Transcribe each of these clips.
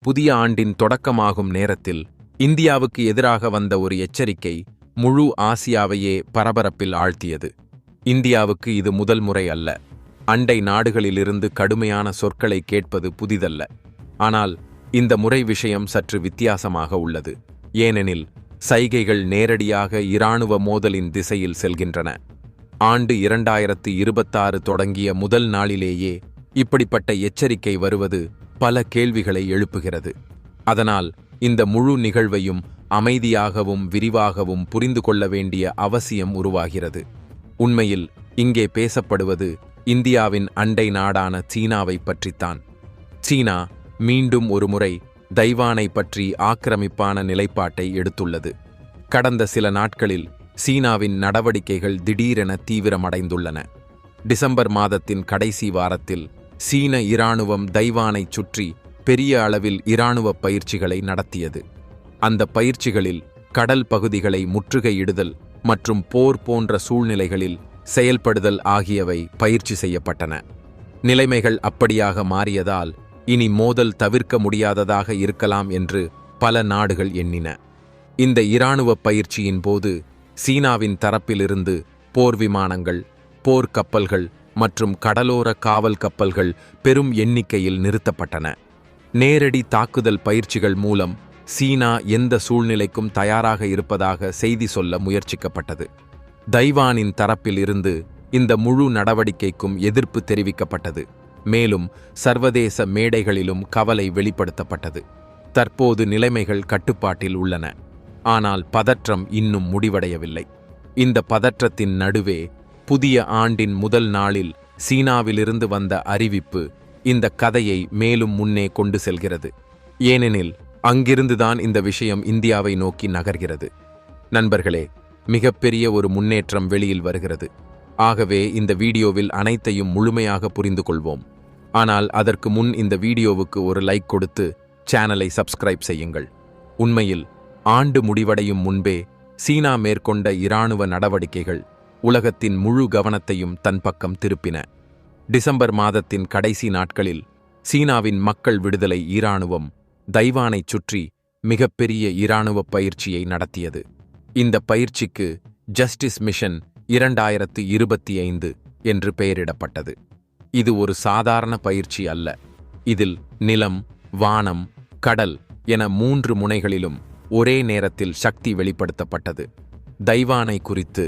புதிய ஆண்டின் தொடக்கமாகும் நேரத்தில் இந்தியாவுக்கு எதிராக வந்த ஒரு எச்சரிக்கை முழு ஆசியாவையே பரபரப்பில் ஆழ்த்தியது. இந்தியாவுக்கு இது முதல் முறை அல்ல. அண்டை நாடுகளிலிருந்து கடுமையான சொற்களை கேட்பது புதிதல்ல. ஆனால் இந்த முறை விஷயம் சற்று வித்தியாசமாக உள்ளது. ஏனெனில் சைகைகள் நேரடியாக இராணுவ மோதலின் திசையில் செல்கின்றன. ஆண்டு 2026 தொடங்கிய முதல் நாளிலேயே இப்படிப்பட்ட எச்சரிக்கை வருவது பல கேள்விகளை எழுப்புகிறது. அதனால் இந்த முழு நிகழ்வையும் அமைதியாகவும் விரிவாகவும் புரிந்து கொள்ள வேண்டிய அவசியம் உருவாகிறது. உண்மையில் இங்கே பேசப்படுவது இந்தியாவின் அண்டை நாடான சீனாவை பற்றித்தான். சீனா மீண்டும் ஒருமுறை தைவானை பற்றி ஆக்கிரமிப்பான நிலைப்பாட்டை எடுத்துள்ளது. கடந்த சில நாட்களில் சீனாவின் நடவடிக்கைகள் திடீரென தீவிரமடைந்துள்ளன. டிசம்பர் மாதத்தின் கடைசி வாரத்தில் சீன இராணுவம் தைவானைச் சுற்றி பெரிய அளவில் இராணுவ பயிற்சிகளை நடத்தியது. அந்த பயிற்சிகளில் கடல் பகுதிகளை முற்றுகையிடுதல் மற்றும் போர் போன்ற சூழ்நிலைகளில் செயல்படுதல் ஆகியவை பயிற்சி செய்யப்பட்டன. நிலைமைகள் அப்படியாக மாறியதால் இனி மோதல் தவிர்க்க முடியாததாக இருக்கலாம் என்று பல நாடுகள் எண்ணின. இந்த இராணுவ பயிற்சியின் போது சீனாவின் தரப்பிலிருந்து போர் விமானங்கள், போர் கப்பல்கள் மற்றும் கடலோர காவல் கப்பல்கள் பெரும் எண்ணிக்கையில் நிறுத்தப்பட்டன. நேரடி தாக்குதல் பயிற்சிகள் மூலம் சீனா எந்த சூழ்நிலைக்கும் தயாராக இருப்பதாக செய்தி சொல்ல முயற்சிக்கப்பட்டது. தைவானின் தரப்பில் இருந்து இந்த முழு நடவடிக்கைக்கும் எதிர்ப்பு தெரிவிக்கப்பட்டது. மேலும் சர்வதேச மேடைகளிலும் கவலை வெளிப்படுத்தப்பட்டது. தற்போது நிலைமைகள் கட்டுப்பாட்டில் உள்ளன. ஆனால் பதற்றம் இன்னும் முடிவடையவில்லை. இந்த பதற்றத்தின் நடுவே புதிய ஆண்டின் முதல் நாளில் சீனாவிலிருந்து வந்த அறிவிப்பு இந்த கதையை மேலும் முன்னே கொண்டு செல்கிறது. ஏனெனில் அங்கிருந்துதான் இந்த விஷயம் இந்தியாவை நோக்கி நகர்கிறது. நண்பர்களே, மிகப்பெரிய ஒரு முன்னேற்றம் வெளியில் வருகிறது. ஆகவே இந்த வீடியோவில் அனைத்தையும் முழுமையாக புரிந்து கொள்வோம். ஆனால் அதற்கு முன் இந்த வீடியோவுக்கு ஒரு லைக் கொடுத்து சேனலை சப்ஸ்கிரைப் செய்யுங்கள். உண்மையில் ஆண்டு முடிவடையும் முன்பே சீனா மேற்கொண்ட இராணுவ நடவடிக்கைகள் உலகத்தின் முழு கவனத்தையும் தன் பக்கம் திருப்பின. டிசம்பர் மாதத்தின் கடைசி நாட்களில் சீனாவின் மக்கள் விடுதலை இராணுவம் தைவானைச் சுற்றி மிகப்பெரிய இராணுவ பயிற்சியை நடத்தியது. இந்த பயிற்சிக்கு ஜஸ்டிஸ் மிஷன் 2025 என்று பெயரிடப்பட்டது. இது ஒரு சாதாரண பயிற்சி அல்ல. இதில் நிலம், வானம், கடல் என 3 முனைகளிலும் ஒரே நேரத்தில் சக்தி வெளிப்படுத்தப்பட்டது. தைவானை குறித்து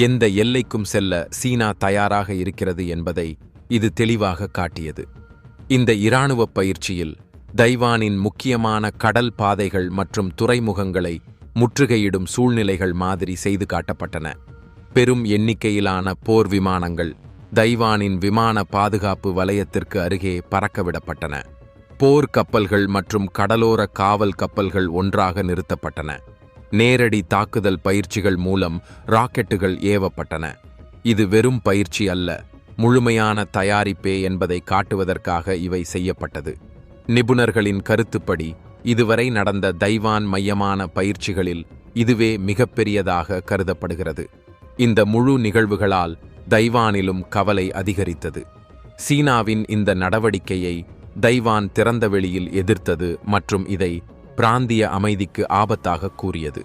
எந்த எல்லைக்கும் செல்ல சீனா தயாராக இருக்கிறது என்பதை இது தெளிவாக காட்டியது. இந்த இராணுவ பயிற்சியில் தைவானின் முக்கியமான கடல் பாதைகள் மற்றும் துறைமுகங்களை முற்றுகையிடும் சூழ்நிலைகள் மாதிரி செய்து காட்டப்பட்டன. பெரும் எண்ணிக்கையிலான போர் விமானங்கள் தைவானின் விமான பாதுகாப்பு வலயத்திற்கு அருகே பறக்கவிடப்பட்டன. போர் கப்பல்கள் மற்றும் கடலோர காவல் கப்பல்கள் ஒன்றாக நிறுத்தப்பட்டன. நேரடி தாக்குதல் பயிற்சிகள் மூலம் ராக்கெட்டுகள் ஏவப்பட்டன. இது வெறும் பயிற்சி அல்ல, முழுமையான தயாரிப்பே என்பதை காட்டுவதற்காக இவை செய்யப்பட்டது. நிபுணர்களின் கருத்துப்படி இதுவரை நடந்த தைவான் மையமான பயிற்சிகளில் இதுவே மிகப்பெரியதாக கருதப்படுகிறது. இந்த முழு நிகழ்வுகளால் தைவானிலும் கவலை அதிகரித்தது. சீனாவின் இந்த நடவடிக்கையை தைவான் திறந்த வெளியில் எதிர்த்தது மற்றும் இதை பிராந்திய அமைதிக்கு ஆபத்தாக கூறியது.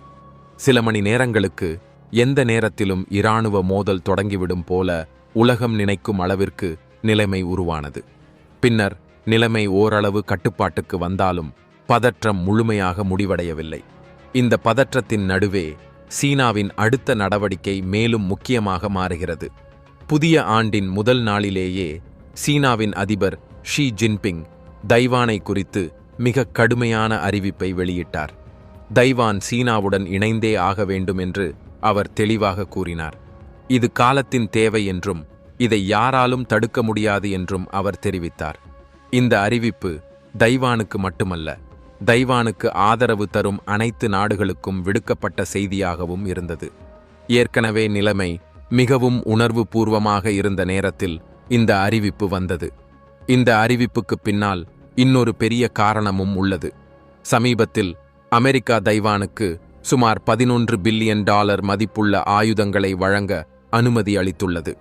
சில மணி நேரங்களுக்கு எந்த நேரத்திலும் இராணுவ மோதல் தொடங்கிவிடும் போல உலகம் நினைக்கும் அளவிற்கு நிலைமை உருவானது. பின்னர் நிலைமை ஓரளவு கட்டுப்பாட்டுக்கு வந்தாலும் பதற்றம் முழுமையாக முடிவடையவில்லை. இந்த பதற்றத்தின் நடுவே சீனாவின் அடுத்த நடவடிக்கை மேலும் முக்கியமாக மாறுகிறது. புதிய ஆண்டின் முதல் நாளிலேயே சீனாவின் அதிபர் ஷி ஜின்பிங் தைவானை குறித்து மிக கடுமையான அறிவிப்பை வெளியிட்டார். தைவான் சீனாவுடன் இணைந்தே ஆக வேண்டும் என்று அவர் தெளிவாக கூறினார். இது காலத்தின் தேவை என்றும் இதை யாராலும் தடுக்க முடியாது என்றும் அவர் தெரிவித்தார். இந்த அறிவிப்பு தைவானுக்கு மட்டுமல்ல, தைவானுக்கு ஆதரவு தரும் அனைத்து நாடுகளுக்கும் விடுக்கப்பட்ட செய்தியாகவும் இருந்தது. ஏற்கனவே நிலைமை மிகவும் உணர்வு பூர்வமாக இருந்த நேரத்தில் இந்த அறிவிப்பு வந்தது. இந்த அறிவிப்புக்கு பின்னால் இன்னொரு பெரிய காரணமும் உள்ளது. சமீபத்தில் அமெரிக்கா தைவானுக்கு சுமார் $11 பில்லியன் மதிப்புள்ள ஆயுதங்களை வழங்க அனுமதி அளித்துள்ளது.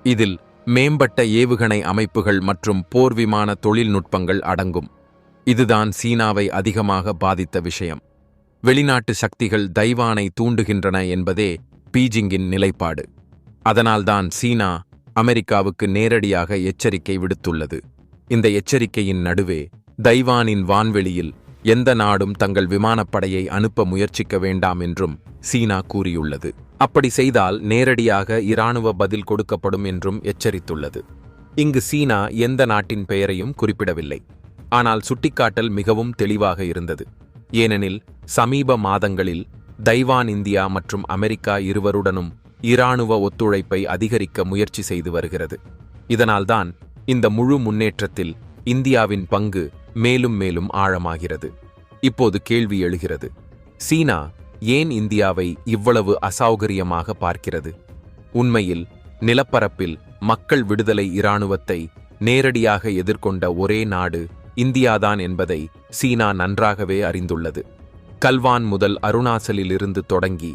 இதில் மேம்பட்ட ஏவுகணை அமைப்புகள் மற்றும் போர் விமான தொழில்நுட்பங்கள் அடங்கும். இதுதான் சீனாவை அதிகமாக பாதித்த விஷயம். வெளிநாட்டு சக்திகள் தைவானை தூண்டுகின்றன என்பதே பீஜிங்கின் நிலைப்பாடு. அதனால்தான் சீனா அமெரிக்காவுக்கு நேரடியாக எச்சரிக்கை விடுத்துள்ளது. இந்த எச்சரிக்கையின் நடுவே தைவானின் வான்வெளியில் எந்த நாடும் தங்கள் விமானப்படையை அனுப்ப முயற்சிக்க வேண்டாம் என்றும் சீனா கூறியுள்ளது. அப்படி செய்தால் நேரடியாக இராணுவ பதில் கொடுக்கப்படும் என்றும் எச்சரித்துள்ளது. இங்கு சீனா எந்த நாட்டின் பெயரையும் குறிப்பிடவில்லை. ஆனால் சுட்டிக்காட்டல் மிகவும் தெளிவாக இருந்தது. ஏனெனில் சமீப மாதங்களில் தைவான் இந்தியா மற்றும் அமெரிக்கா இருவருடனும் இராணுவ ஒத்துழைப்பை அதிகரிக்க முயற்சி செய்து வருகிறது. இதனால்தான் இந்த முழு முன்னேற்றத்தில் இந்தியாவின் பங்கு மேலும் மேலும் ஆழமாகிறது. இப்போது கேள்வி எழுகிறது, சீனா ஏன் இந்தியாவை இவ்வளவு அசௌகரியமாக பார்க்கிறது? உண்மையில் நிலப்பரப்பில் மக்கள் விடுதலை இராணுவத்தை நேரடியாக எதிர்கொண்ட ஒரே நாடு இந்தியாதான் என்பதை சீனா நன்றாகவே அறிந்துள்ளது. கல்வான் முதல் அருணாச்சலிலிருந்து தொடங்கி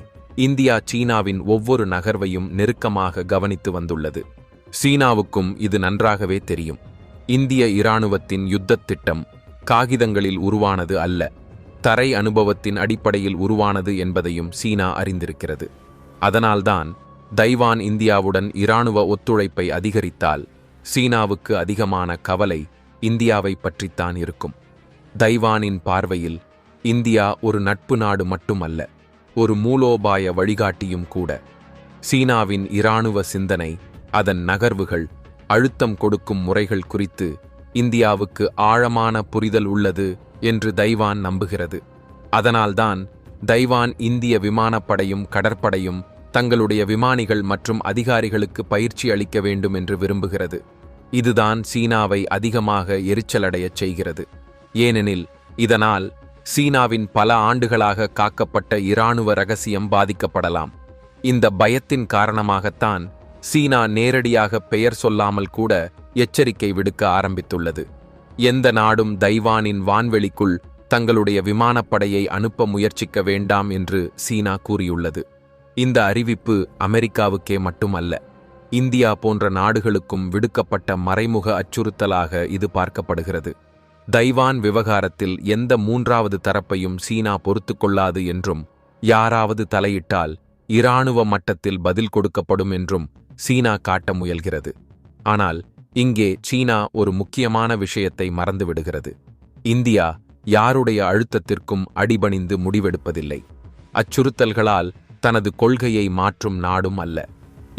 இந்தியா சீனாவின் ஒவ்வொரு நகர்வையும் நெருக்கமாக கவனித்து வந்துள்ளது. சீனாவுக்கும் இது நன்றாகவே தெரியும். இந்திய இராணுவத்தின் யுத்தத் திட்டம் காகிதங்களில் உருவானது அல்ல, தரை அனுபவத்தின் அடிப்படையில் உருவானது என்பதையும் சீனா அறிந்திருக்கிறது. அதனால்தான் தைவான் இந்தியாவுடன் இராணுவ ஒத்துழைப்பை அதிகரித்தால் சீனாவுக்கு அதிகமான கவலை இந்தியாவை பற்றித்தான் இருக்கும். தைவானின் பார்வையில் இந்தியா ஒரு நட்பு நாடு மட்டுமல்ல, ஒரு மூலோபாய வழிகாட்டியும் கூட. சீனாவின் இராணுவ சிந்தனை, அதன் நகர்வுகள், அழுத்தம் கொடுக்கும் முறைகள் குறித்து இந்தியாவுக்கு ஆழமான புரிதல் உள்ளது என்று தைவான் நம்புகிறது. அதனால்தான் தைவான் இந்திய விமானப்படையும் கடற்படையும் தங்களுடைய விமானிகள் மற்றும் அதிகாரிகளுக்கு பயிற்சி அளிக்க வேண்டும் என்று விரும்புகிறது. இதுதான் சீனாவை அதிகமாக எரிச்சலடையச் செய்கிறது. ஏனெனில் இதனால் சீனாவின் பல ஆண்டுகளாக காக்கப்பட்ட இராணுவ ரகசியம் பாதிக்கப்படலாம். இந்த பயத்தின் காரணமாகத்தான் சீனா நேரடியாக பெயர் சொல்லாமல் கூட எச்சரிக்கை விடுக்க ஆரம்பித்துள்ளது. எந்த நாடும் தைவானின் வான்வெளிக்குள் தங்களுடைய விமானப்படையை அனுப்ப முயற்சிக்க வேண்டாம் என்று சீனா கூறியுள்ளது. இந்த அறிவிப்பு அமெரிக்காவுக்கே மட்டுமல்ல, இந்தியா போன்ற நாடுகளுக்கும் விடுக்கப்பட்ட மறைமுக அச்சுறுத்தலாக இது பார்க்கப்படுகிறது. தைவான் விவகாரத்தில் எந்த மூன்றாவது தரப்பையும் சீனா பொறுத்துக்கொள்ளாது என்றும், யாராவது தலையிட்டால் இராணுவ மட்டத்தில் பதில் கொடுக்கப்படும் என்றும் சீனா காட்ட முயல்கிறது. ஆனால் இங்கே சீனா ஒரு முக்கியமான விஷயத்தை மறந்துவிடுகிறது. இந்தியா யாருடைய அழுத்தத்திற்கும் அடிபணிந்து முடிவெடுப்பதில்லை. அச்சுறுத்தல்களால் தனது கொள்கையை மாற்றும் நாடும் அல்ல.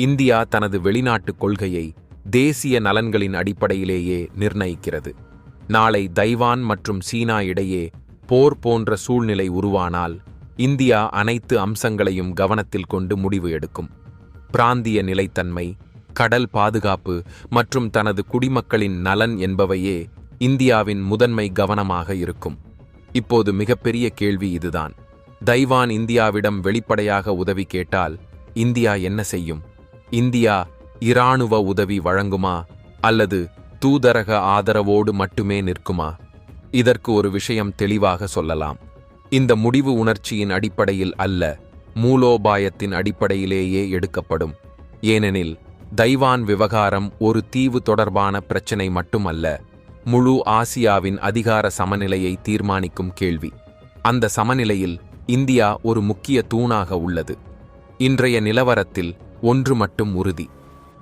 இந்தியா தனது வெளிநாட்டு கொள்கையை தேசிய நலன்களின் அடிப்படையிலேயே நிர்ணயிக்கிறது. நாளை தைவான் மற்றும் சீனா இடையே போர் போன்ற சூழ்நிலை உருவானால் இந்தியா அனைத்து அம்சங்களையும் கவனத்தில் கொண்டு முடிவு எடுக்கும். பிராந்திய நிலைத்தன்மை, கடல் பாதுகாப்பு மற்றும் தனது குடிமக்களின் நலன் என்பவையே இந்தியாவின் முதன்மை கவனமாக இருக்கும். இப்போது மிகப்பெரிய கேள்வி இதுதான். தைவான் இந்தியாவிடம் வெளிப்படையாக உதவி கேட்டால் இந்தியா என்ன செய்யும்? இந்தியா இராணுவ உதவி வழங்குமா அல்லது தூதரக ஆதரவோடு மட்டுமே நிற்குமா? இதற்கு ஒரு விஷயம் தெளிவாக சொல்லலாம். இந்த முடிவு உணர்ச்சியின் அடிப்படையில் அல்ல, மூலோபாயத்தின் அடிப்படையிலேயே எடுக்கப்படும். ஏனெனில் தைவான் விவகாரம் ஒரு தீவு தொடர்பான பிரச்சினை மட்டுமல்ல, முழு ஆசியாவின் அதிகார சமநிலையை தீர்மானிக்கும் கேள்வி. அந்த சமநிலையில் இந்தியா ஒரு முக்கிய தூணாக உள்ளது. இன்றைய நிலவரத்தில் ஒன்று மட்டும் உறுதி.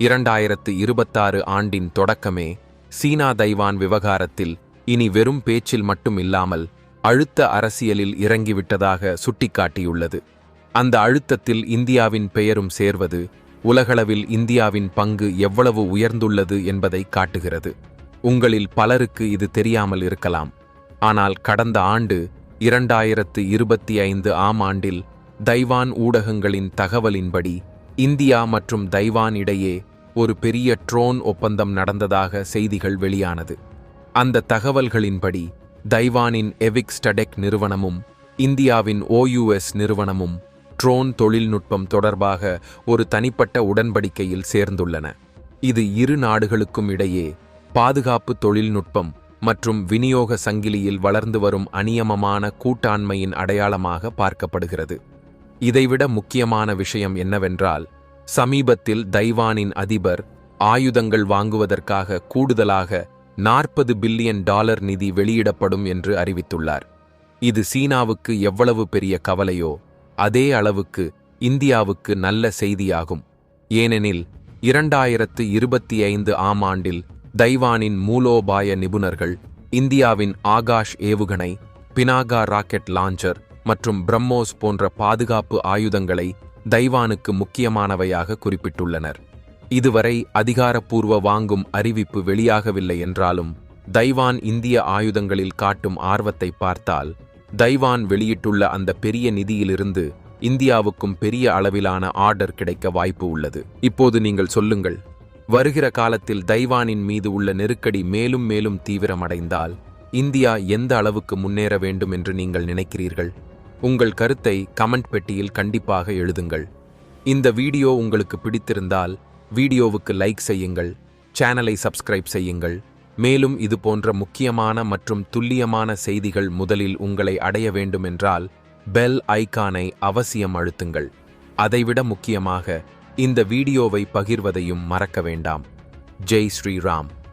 2026 ஆண்டின் தொடக்கமே சீனா தைவான் விவகாரத்தில் இனி வெறும் பேச்சில் மட்டும் இல்லாமல் அழுத்த அரசியலில் இறங்கிவிட்டதாக சுட்டிக்காட்டியுள்ளது. அந்த அழுத்தத்தில் இந்தியாவின் பெயரும் சேர்வது உலகளவில் இந்தியாவின் பங்கு எவ்வளவு உயர்ந்துள்ளது என்பதை காட்டுகிறது. உங்களில் பலருக்கு இது தெரியாமல் இருக்கலாம். ஆனால் கடந்த ஆண்டு 2025 ஆம் ஆண்டில் தைவான் ஊடகங்களின் தகவலின்படி இந்தியா மற்றும் தைவான் இடையே ஒரு பெரிய ட்ரோன் ஒப்பந்தம் நடந்ததாக செய்திகள் வெளியானது. அந்த தகவல்களின்படி தைவானின் எவிக் ஸ்டடெக் நிறுவனமும் இந்தியாவின் OUS நிறுவனமும் ட்ரோன் தொழில்நுட்பம் தொடர்பாக ஒரு தனிப்பட்ட உடன்படிக்கையில் சேர்ந்துள்ளன. இது இரு நாடுகளுக்கும் இடையே பாதுகாப்பு தொழில்நுட்பம் மற்றும் விநியோக சங்கிலியில் வளர்ந்து வரும் அநியமமான கூட்டாண்மையின் அடையாளமாக பார்க்கப்படுகிறது. இதைவிட முக்கியமான விஷயம் என்னவென்றால், சமீபத்தில் தைவானின் அதிபர் ஆயுதங்கள் வாங்குவதற்காக கூடுதலாக $40 பில்லியன் நிதி வெளியிடப்படும் என்று அறிவித்துள்ளார். இது சீனாவுக்கு எவ்வளவு பெரிய கவலையோ அதே அளவுக்கு இந்தியாவுக்கு நல்ல செய்தியாகும். ஏனெனில் 2025 ஆம் ஆண்டில் தைவானின் மூலோபாய நிபுணர்கள் இந்தியாவின் ஆகாஷ் ஏவுகணை, பினாகா ராக்கெட் லாஞ்சர் மற்றும் பிரம்மோஸ் போன்ற பாதுகாப்பு ஆயுதங்களை தைவானுக்கு முக்கியமானவையாக குறிப்பிட்டுள்ளனர். இதுவரை அதிகாரப்பூர்வ வாங்கும் அறிவிப்பு வெளியாகவில்லை என்றாலும் தைவான் இந்திய ஆயுதங்களில் காட்டும் ஆர்வத்தை பார்த்தால் தைவான் வெளியிட்டுள்ள அந்த பெரிய நிதியிலிருந்து இந்தியாவுக்கும் பெரிய அளவிலான ஆர்டர் கிடைக்க வாய்ப்பு உள்ளது. இப்போது நீங்கள் சொல்லுங்கள், வருகிற காலத்தில் தைவானின் மீது உள்ள நெருக்கடி மேலும் மேலும் தீவிரமடைந்தால் இந்தியா எந்த அளவுக்கு முன்னேற வேண்டும் என்று நீங்கள் நினைக்கிறீர்கள்? உங்கள் கருத்தை கமெண்ட் பெட்டியில் கண்டிப்பாக எழுதுங்கள். இந்த வீடியோ உங்களுக்கு பிடித்திருந்தால் வீடியோவுக்கு லைக் செய்யுங்கள், சேனலை சப்ஸ்கிரைப் செய்யுங்கள். மேலும் இது போன்ற முக்கியமான மற்றும் துல்லியமான செய்திகள் முதலில் உங்களை அடைய வேண்டுமென்றால் பெல் ஐகானை அவசியம் அழுத்துங்கள். அதைவிட முக்கியமாக இந்த வீடியோவை பகிர்வதையும் மறக்க வேண்டாம். ஜெய் ஸ்ரீராம்.